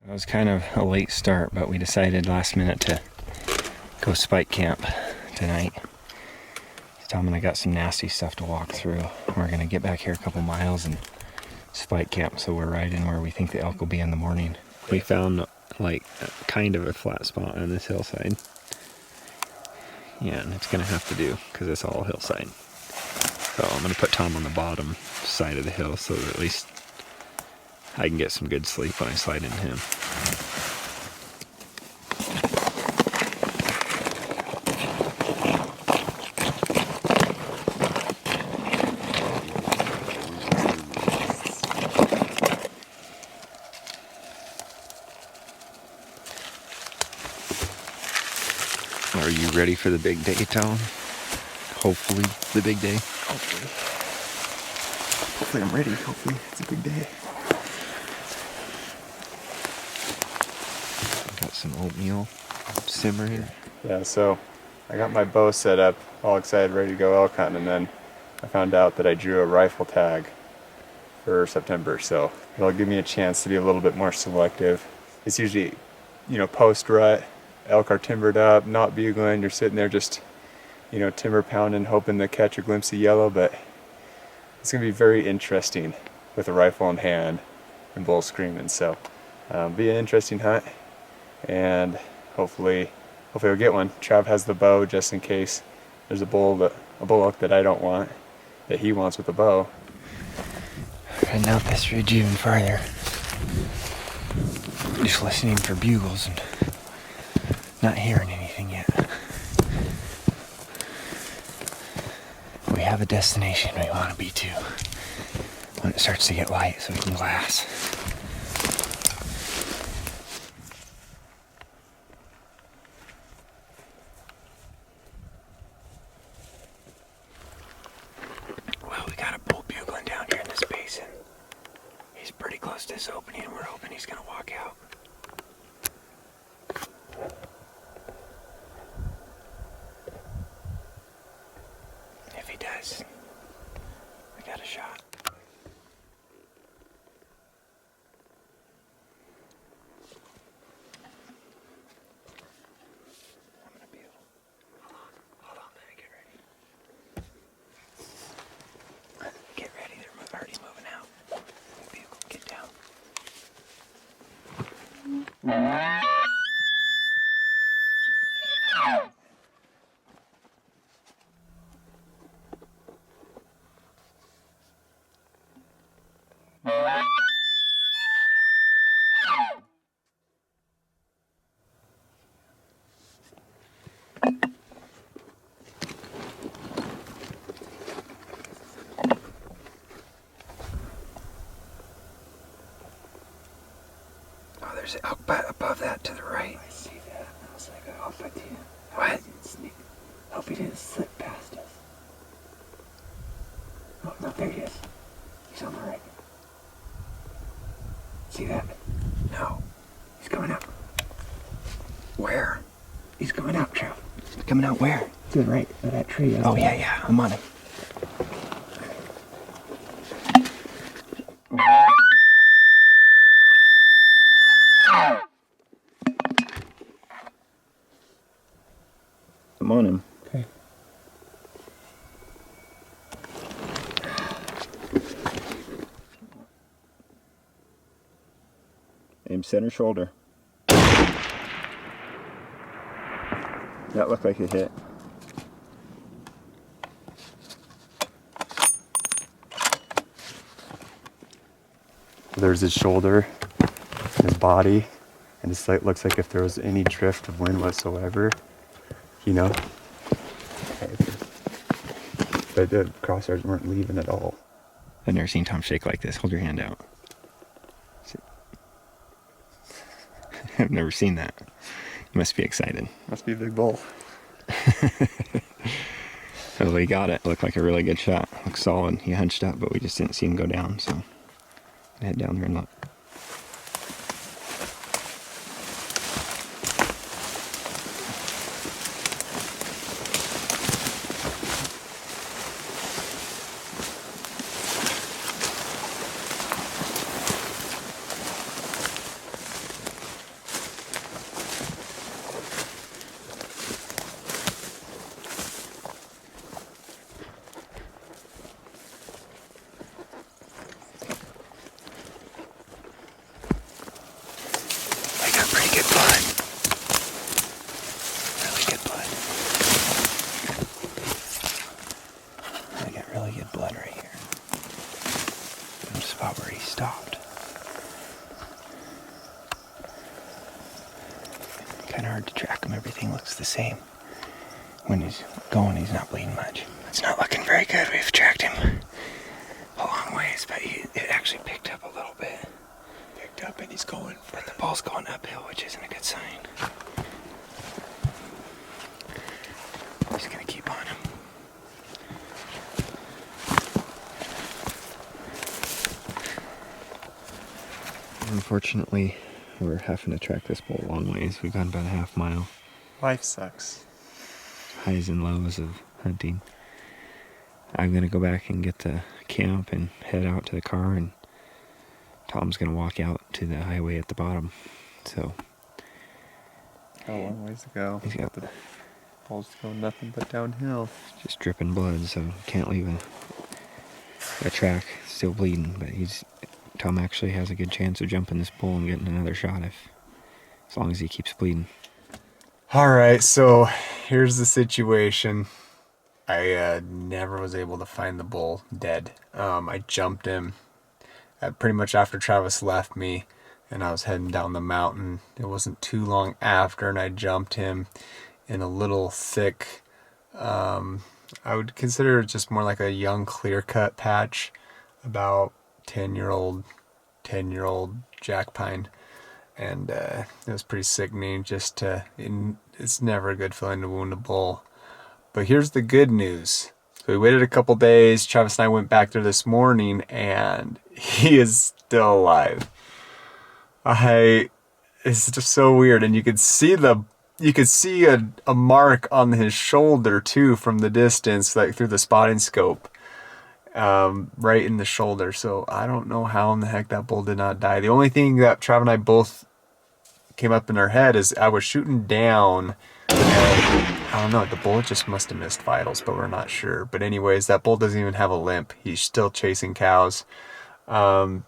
It was kind of a late start, but we decided last minute to go spike camp tonight. Tom and I got some nasty stuff to walk through. We're going to get back here a couple miles and spike camp, so we're right in where we think the elk will be in the morning. We found like kind of a flat spot on this hillside. Yeah, and it's going to have to do because it's all hillside. So I'm going to put Tom on the bottom side of the hill so that at least I can get some good sleep when I slide into him. Are you ready for the big day, Tom? Hopefully the big day. Hopefully I'm ready. Hopefully it's a big day. Got some oatmeal simmering. Yeah, so I got my bow set up, all excited, ready to go elk hunting, and then I found out that I drew a rifle tag for September, so it'll give me a chance to be a little bit more selective. It's usually, post rut, elk are timbered up, not bugling, you're sitting there just, timber pounding, hoping to catch a glimpse of yellow, but it's going to be very interesting with a rifle in hand and bull screaming, so be an interesting hunt, and hopefully we'll get one. Trav has the bow just in case there's a bull elk that I don't want, that he wants with a bow. Heading out this ridge even farther. Just listening for bugles and not hearing anything yet. We have a destination we want to be to when it starts to get light so we can glass. Well, we got a bull bugling down here in this basin. He's pretty close to this opening and we're hoping he's going to walk out. If he does, we got a shot. I'm gonna be able. Hold on, let me get ready. Get ready, they're already moving out. Bugle, get down. Oh, there's an elk butt above that to the right. I see that. I was like, I hope I didn't. What? Hope he didn't slip past us. Oh, no, there he is. He's on the right. See that? No. He's coming out. Where? He's coming out, Trev. Coming out where? To the right of that tree. Oh, yeah, I'm on him. I'm on him. Okay. Aim center shoulder. That looked like a hit. There's his shoulder, his body, and it's like, looks like if there was any drift of wind whatsoever, but the crosshairs weren't leaving at all. I've never seen Tom shake like this. Hold your hand out. I've never seen that. You must be excited. Must be a big bull. So we got it. Looked like a really good shot. Looks solid. He hunched up, but we just didn't see him go down, so head down there and look. good blood. Really good blood. I got really good blood right here. In the spot where he stopped. Kind of hard to track him. Everything looks the same. When he's going, he's not bleeding much. It's not looking very good. We've tracked him a long ways, but it actually picked up a little bit. Picked up and he's going. But the ball's going uphill, which isn't a good sign. Just gonna keep on him. Unfortunately, we're having to track this bull a long ways. We've gone about a half mile. Life sucks. Highs and lows of hunting. I'm gonna go back and get the camp and head out to the car, and Tom's gonna walk out to the highway at the bottom. So Got a long ways to go. he's got the balls going nothing but downhill. just dripping blood, so can't leave a track. Still bleeding, but Tom actually has a good chance of jumping this bull and getting another shot as long as he keeps bleeding. All right, so here's the situation. I never was able to find the bull dead. I jumped him pretty much after Travis left me, and I was heading down the mountain. It wasn't too long after, and I jumped him in a little thick, I would consider it just more like a young clear-cut patch, about 10-year-old jack pine. And it was pretty sickening it's never a good feeling to wound a bull. But here's the good news. So we waited a couple days. Travis and I went back there this morning, and he is still alive. It's just so weird. And you could see a mark on his shoulder too from the distance, like through the spotting scope. Right in the shoulder. So I don't know how in the heck that bull did not die. The only thing that Trav and I both came up in our head is I was shooting down, and I don't know, the bull just must have missed vitals, but we're not sure. But anyways, that bull doesn't even have a limp. He's still chasing cows. So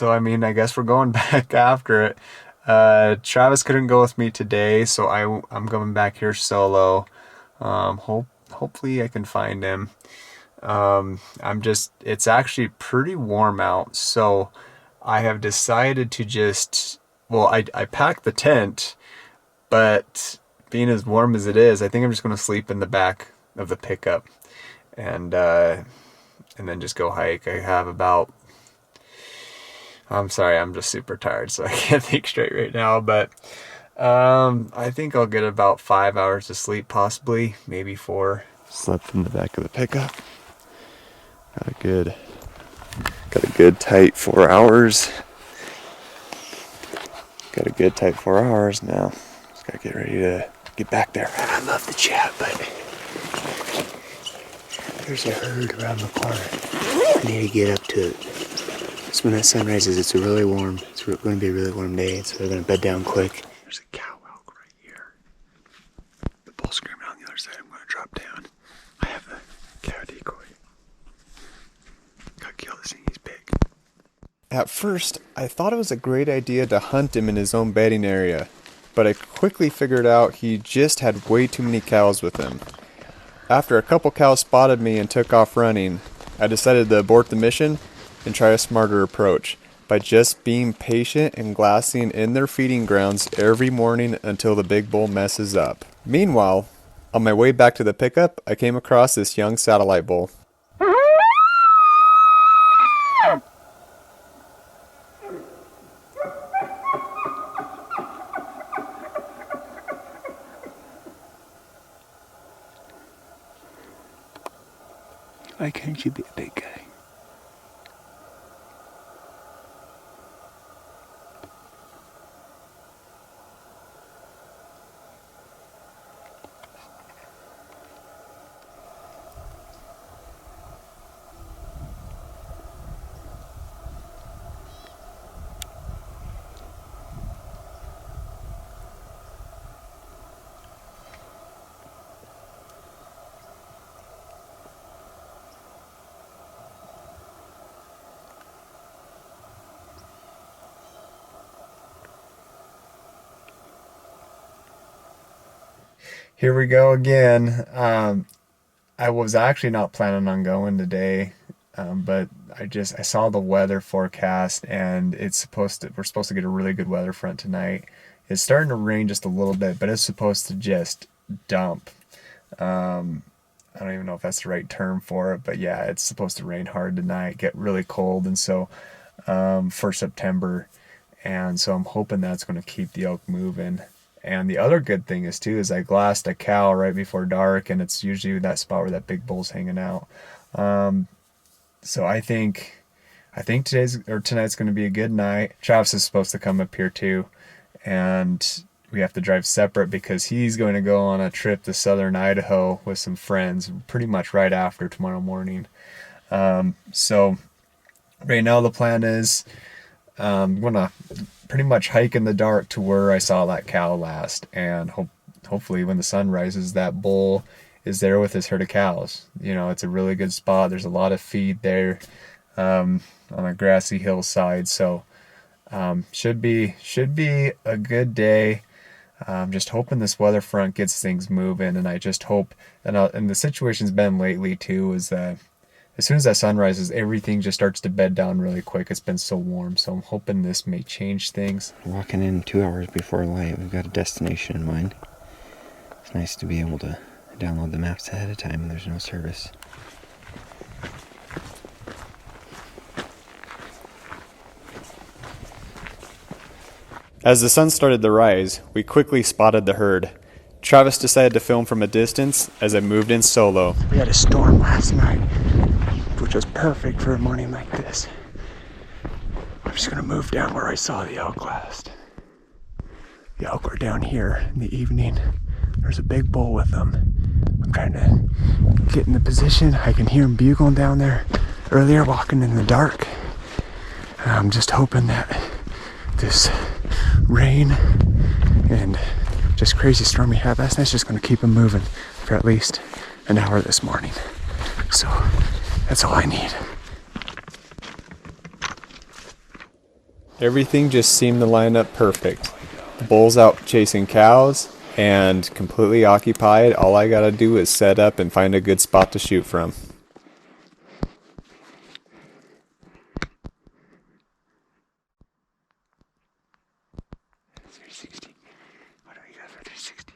I mean, I guess we're going back after it. Travis couldn't go with me today, so I'm coming back here solo. Hopefully I can find him. It's actually pretty warm out, so I have decided to I packed the tent, but being as warm as it is, I think I'm just going to sleep in the back of the pickup and then just go hike. I'm sorry, I'm just super tired, so I can't think straight right now, but I think I'll get about 5 hours of sleep, possibly, maybe 4. Slept in the back of the pickup. Got a good tight 4 hours. Got a good tight 4 hours now. Just gotta get ready to get back there. I love the chat, but there's a herd around the corner. I need to get up to it. So when that sun rises, it's going to be a really warm day, so we're going to bed down quick. There's a cow elk right here. The bull screaming on the other side. I'm going to drop down. I have the cow decoy. Gotta kill this thing, he's big. At first, I thought it was a great idea to hunt him in his own bedding area, but I quickly figured out he just had way too many cows with him. After a couple cows spotted me and took off running, I decided to abort the mission and try a smarter approach by just being patient and glassing in their feeding grounds every morning until the big bull messes up. Meanwhile, on my way back to the pickup, I came across this young satellite bull. Why can't you be a big guy? Here we go again. I was actually not planning on going today, but I saw the weather forecast and we're supposed to get a really good weather front tonight. It's starting to rain just a little bit, but it's supposed to just dump. I don't even know if that's the right term for it, but yeah, it's supposed to rain hard tonight, get really cold, and so for September, and so I'm hoping that's going to keep the elk moving. And the other good thing is I glassed a cow right before dark, and it's usually that spot where that big bull's hanging out. So I think tonight's going to be a good night. Travis is supposed to come up here too, and we have to drive separate because he's going to go on a trip to southern Idaho with some friends pretty much right after tomorrow morning. So right now the plan is I'm going to pretty much hike in the dark to where I saw that cow last, and hopefully when the sun rises, that bull is there with his herd of cows. You know, it's a really good spot. There's a lot of feed there on a grassy hillside, so should be a good day. Just hoping this weather front gets things moving, and I just hope, and the situation's been lately too, is that as soon as that sun rises, everything just starts to bed down really quick. It's been so warm, so I'm hoping this may change things. Walking in 2 hours before light, we've got a destination in mind. It's nice to be able to download the maps ahead of time and there's no service. As the sun started to rise, we quickly spotted the herd. Travis decided to film from a distance as I moved in solo. We had a storm last night, which was perfect for a morning like this. I'm just gonna move down where I saw the elk last. The elk were down here in the evening. There's a big bull with them. I'm trying to get in the position. I can hear him bugling down there earlier, walking in the dark. I'm just hoping that this rain and just crazy storm we had last night's just going to keep him moving for at least an hour this morning. So that's all I need. Everything just seemed to line up perfect. The bull's out chasing cows and completely occupied. All I gotta do is set up and find a good spot to shoot from. What do we got for 360?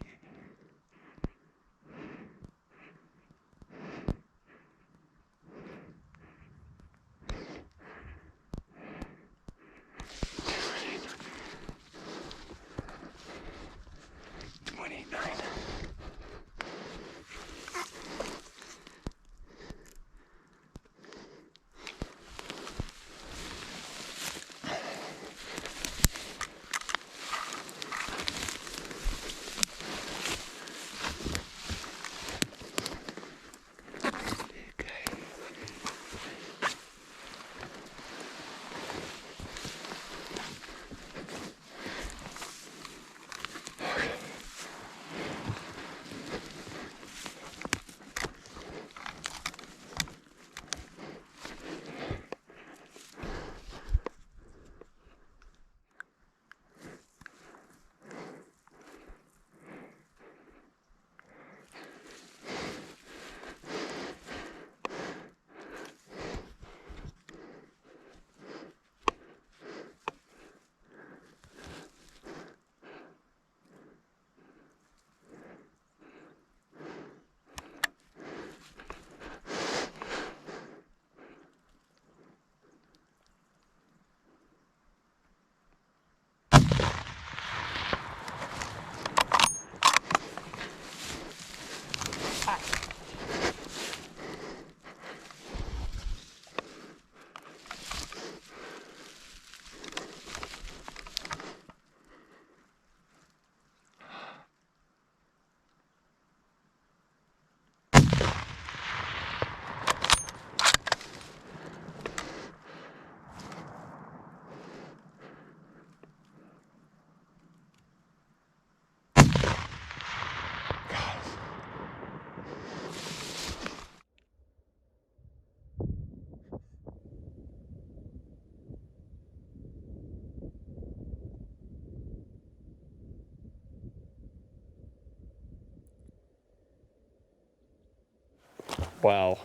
Wow.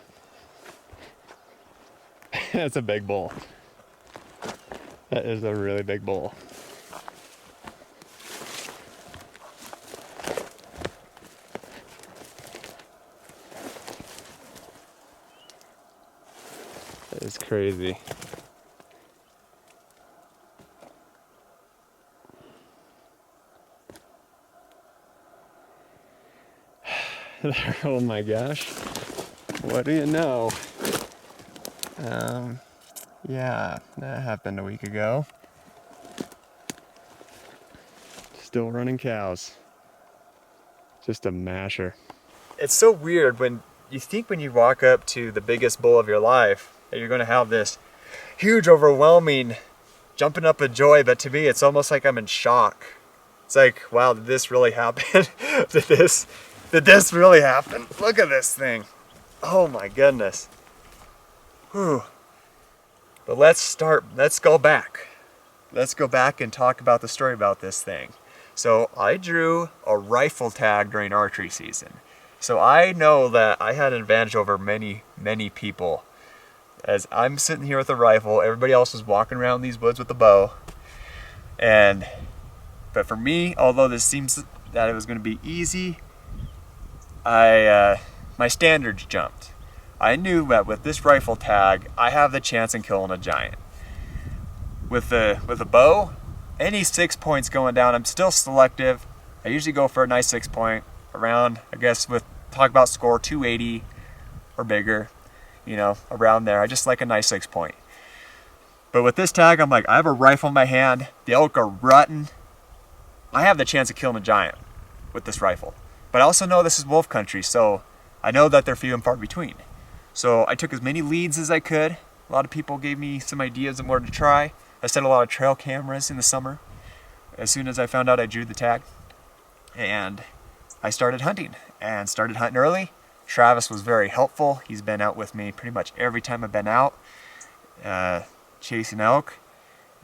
That's a big bull. That is a really big bull. That is crazy. Oh my gosh. What do you know? Yeah, that happened a week ago. Still running cows. Just a masher. It's so weird when you think when you walk up to the biggest bull of your life that you're going to have this huge, overwhelming jumping up with joy, but to me it's almost like I'm in shock. It's like, wow, did this really happen? did this really happen? Look at this thing. Oh my goodness. Whew. But let's go back. Let's go back and talk about the story about this thing. So I drew a rifle tag during archery season. So I know that I had an advantage over many, many people. As I'm sitting here with a rifle, everybody else was walking around these woods with a bow. But for me, although this seems that it was going to be easy, my standards jumped. I knew that with this rifle tag, I have the chance in killing a giant. With a bow, any 6 points going down, I'm still selective. I usually go for a nice 6 point around, I guess talk about score 280 or bigger, you know, around there. I just like a nice 6 point. But with this tag, I'm like, I have a rifle in my hand. The elk are rutting. I have the chance of killing a giant with this rifle. But I also know this is wolf country, so I know that they're few and far between. So I took as many leads as I could. A lot of people gave me some ideas of where to try. I set a lot of trail cameras in the summer as soon as I found out I drew the tag. And I started hunting early. Travis was very helpful. He's been out with me pretty much every time I've been out chasing elk.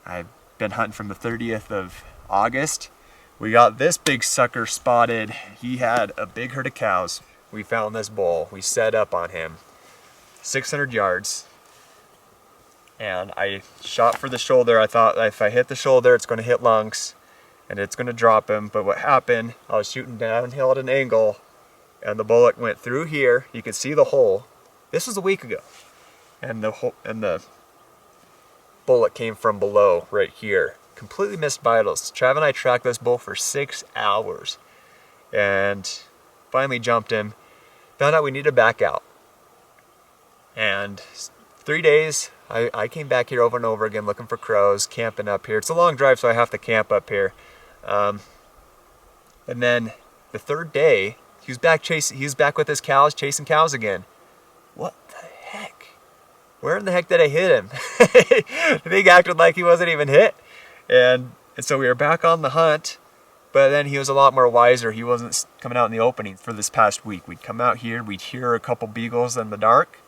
I've been hunting from the 30th of August. We got this big sucker spotted. He had a big herd of cows. We found this bull. We set up on him. 600 yards. And I shot for the shoulder. I thought if I hit the shoulder, it's going to hit lungs and it's going to drop him. But what happened, I was shooting downhill at an angle and the bullet went through here. You could see the hole. This was a week ago. And the bullet came from below right here. Completely missed vitals. Trav and I tracked this bull for 6 hours and finally jumped him. Found out we needed to back out. And 3 days, I came back here over and over again looking for crows, camping up here. It's a long drive, so I have to camp up here. And then the third day, he was back with his cows, chasing cows again. What the heck? Where in the heck did I hit him? The thing acted like he wasn't even hit. And so we were back on the hunt, but then he was a lot more wiser. He wasn't coming out in the opening for this past week. We'd come out here, we'd hear a couple beagles in the dark,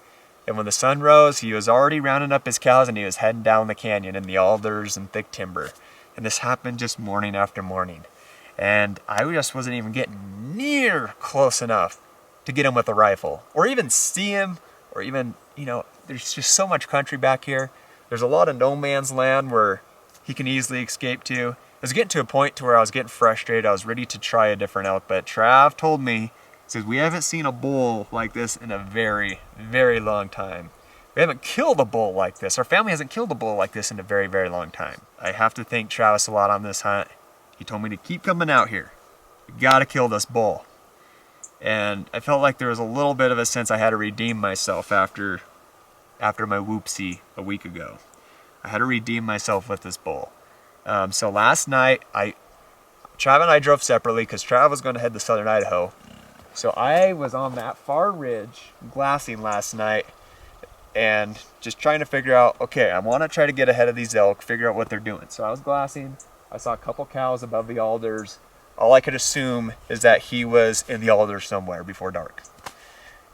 and when the sun rose, he was already rounding up his cows and he was heading down the canyon in the alders and thick timber. And this happened just morning after morning. And I just wasn't even getting near close enough to get him with a rifle, or even see him, or even, you know, there's just so much country back here. There's a lot of no man's land where he can easily escape to. I was getting to a point to where I was getting frustrated. I was ready to try a different elk, but Trav told me, he says, we haven't seen a bull like this in a very, very long time. We haven't killed a bull like this. Our family hasn't killed a bull like this in a very, very long time. I have to thank Travis a lot on this hunt. He told me to keep coming out here. We gotta kill this bull. And I felt like there was a little bit of a sense I had to redeem myself after my whoopsie a week ago. I had to redeem myself with this bull. So last night, Trav and I drove separately because Trav was going to head to southern Idaho. So I was on that far ridge glassing last night and just trying to figure out, okay, I want to try to get ahead of these elk, figure out what they're doing. So I was glassing. I saw a couple cows above the alders. All I could assume is that he was in the alders somewhere before dark.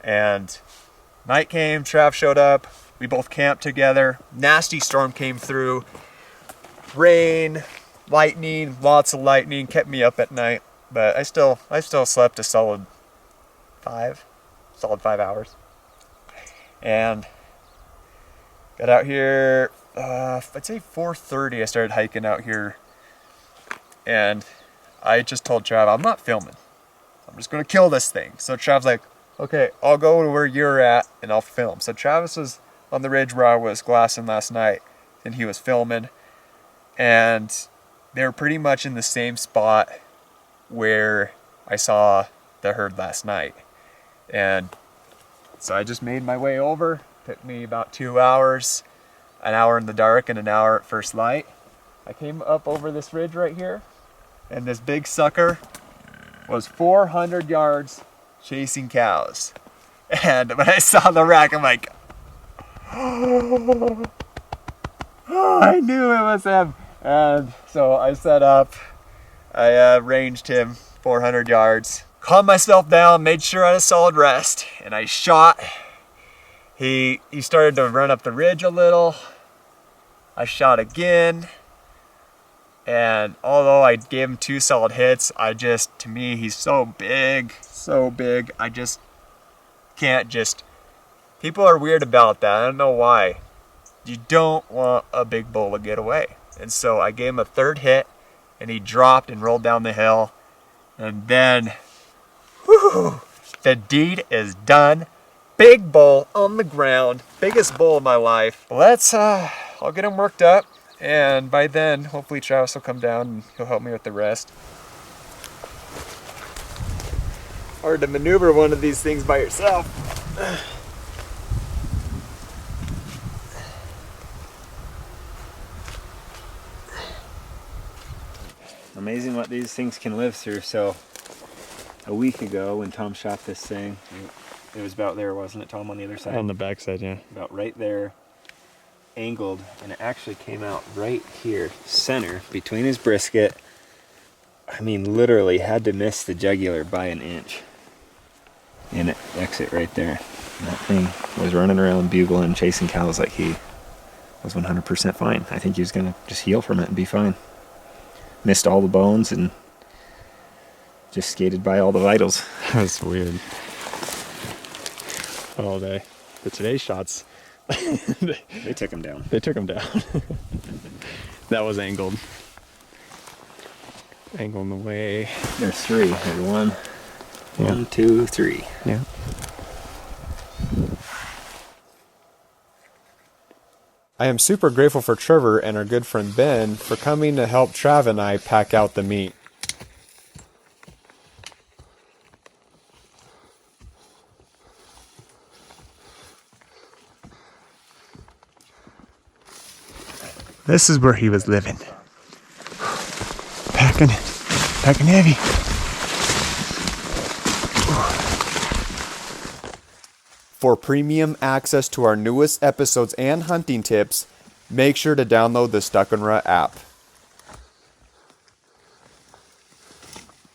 And night came, Trav showed up. We both camped together. Nasty storm came through. Rain, lightning, lots of lightning kept me up at night. But I still slept a solid 5 hours. and got out here, I'd say 4:30 I started hiking out here, and I just told Trav, I'm not filming. I'm just gonna kill this thing. So Trav's like, okay, I'll go to where you're at and I'll film. So Travis was on the ridge where I was glassing last night, and he was filming, and they were pretty much in the same spot where I saw the herd last night. And so I just made my way over. Took me about 2 hours, an hour in the dark and an hour at first light. I came up over this ridge right here, and this big sucker was 400 yards chasing cows. And when I saw the rack, I'm like, oh, I knew it was him. And so I set up, I ranged him 400 yards, calmed myself down, made sure I had a solid rest, and I shot. He started to run up the ridge a little. I shot again. And although I gave him 2 solid hits, to me, he's so big, I just can't people are weird about that. I don't know why. You don't want a big bull to get away. And so I gave him a 3rd hit, and he dropped and rolled down the hill. And then, whew, the deed is done. Big bull on the ground, biggest bull of my life. I'll get him worked up. And by then, hopefully Travis will come down and he'll help me with the rest. Hard to maneuver one of these things by yourself. Amazing what these things can live through. So a week ago when Tom shot this thing, it was about there, wasn't it, Tom, on the other side? On the back side, yeah. About right there, angled, and it actually came out right here, center, between his brisket. I mean, literally had to miss the jugular by an inch. And it exit right there. And that thing was running around, bugling, chasing cows like he was 100% fine. I think he was going to just heal from it and be fine. Missed all the bones and just skated by all the vitals. That's weird. All day. But today's shots, They took him down. they took him down. That was angled. Angling the way. There's 3. There's 1, Yeah. 1, 2, 3. Yeah. I am super grateful for Trevor and our good friend Ben for coming to help Trav and I pack out the meat. This is where he was living. Packing heavy. For premium access to our newest episodes and hunting tips, make sure to download the Stuck and Rut app.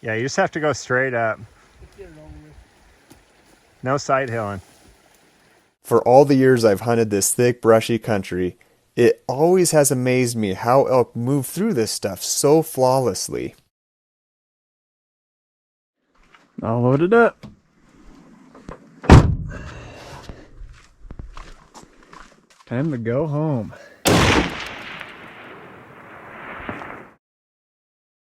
Yeah, you just have to go straight up. No side hilling. For all the years I've hunted this thick, brushy country, it always has amazed me how elk move through this stuff so flawlessly. I'll load it up. Time to go home.